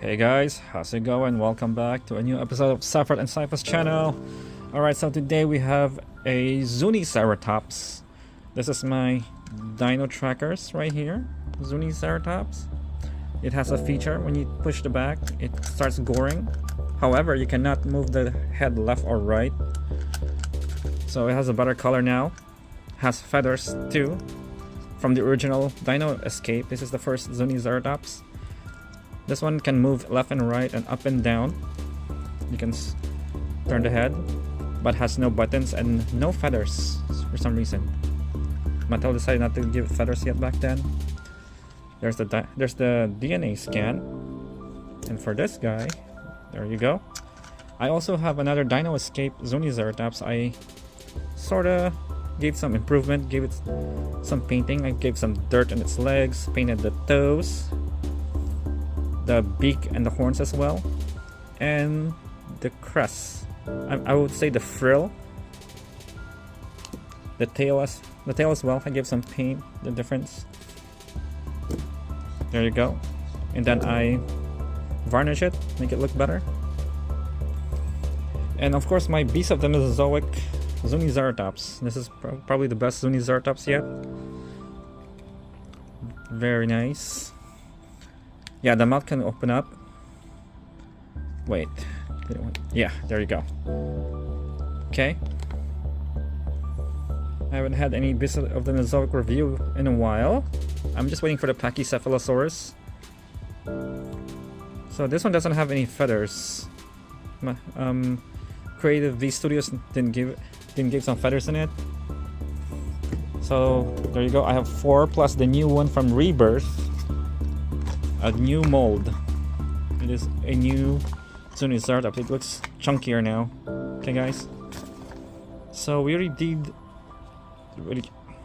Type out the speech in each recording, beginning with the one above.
Hey guys, how's it going? Welcome back to a new episode of Sephiroth and Cypher's channel. Alright, so today we have a ZUNICERATOPS. This is my Dino Trackers right here. ZUNICERATOPS. It has a feature when you push the back, it starts goring. However, you cannot move the head left or right. So it has a better color now. Has feathers too. From the original Dino Escape, this is the first ZUNICERATOPS. This one can move left and right and up and down. You can turn the head, but has no buttons and no feathers for some reason. Mattel decided not to give it feathers yet back then. There's the DNA scan, and for this guy, there you go. I also have another Dino Escape ZUNICERATOPS. I sorta gave some improvement, gave it some painting. I gave some dirt on its legs, painted the toes, the beak and the horns as well, and the crest. I would say the frill, the tail as well. I gave some paint, the difference. There you go. And then I varnish it, make it look better. And of course my Beast of the Mesozoic ZUNICERATOPS. This is probably the best ZUNICERATOPS yet. Very nice. Yeah, the mouth can open up. Wait. Yeah, there you go. Okay. I haven't had any Beast of the Mesozoic review in a while. I'm just waiting for the Pachycephalosaurus. So this one doesn't have any feathers. Creative V Studios didn't give some feathers in it. So there you go. I have 4 plus the new one from Rebirth. A new mold. It is a new ZUNICERATOPS. It looks chunkier now. Okay, guys. So we already did.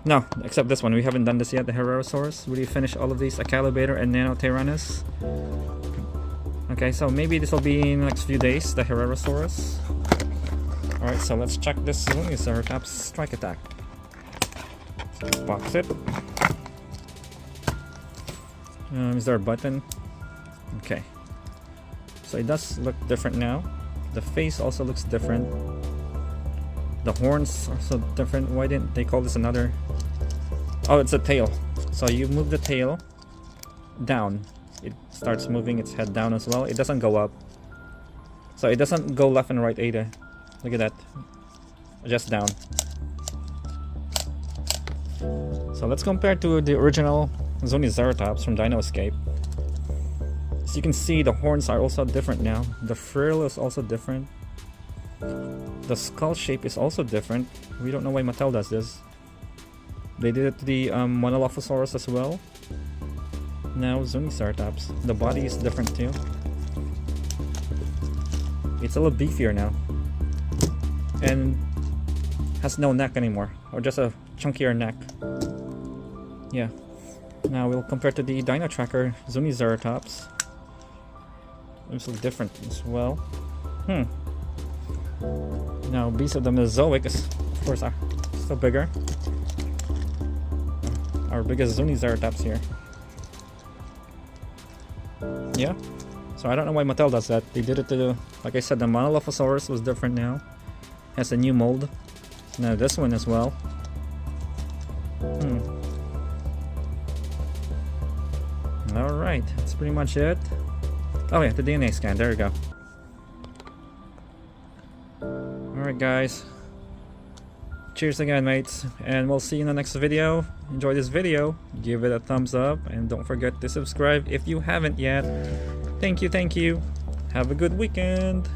No, except this one. We haven't done this yet. The Herosaurus. We already finished all of these. Acalibator and Nanotyrannus. Okay, so maybe this will be in the next few days. The Herosaurus. Alright, so let's check this ZUNICERATOPS strike attack. Let's box it. Is there a button? Okay. So it does look different now. The face also looks different. The horns are so different. Why didn't they call this another? Oh, it's a tail. So you move the tail down. It starts moving its head down as well. It doesn't go up. So it doesn't go left and right either. Look at that. Just down. So let's compare to the original ZUNICERATOPS from Dino Escape. As you can see, the horns are also different now. The frill is also different. The skull shape is also different. We don't know why Mattel does this. They did it to the Monolophosaurus as well. Now ZUNICERATOPS. The body is different too. It's a little beefier now. And has no neck anymore. Or just a chunkier neck. Yeah. Now we'll compare to the Dino Tracker ZUNICERATOPS. Looks look different as well. Now Beast of the Mesozoic is, of course, still bigger. Our biggest ZUNICERATOPS here. Yeah. So I don't know why Mattel does that. They did it to the, like I said, the Monolophosaurus was different now. Has a new mold. Now this one as well. Alright, that's pretty much it. Oh yeah, the DNA scan, there we go. Alright guys. Cheers again, mates, and we'll see you in the next video. Enjoy this video, give it a thumbs up, and don't forget to subscribe if you haven't yet. Thank you, thank you. Have a good weekend.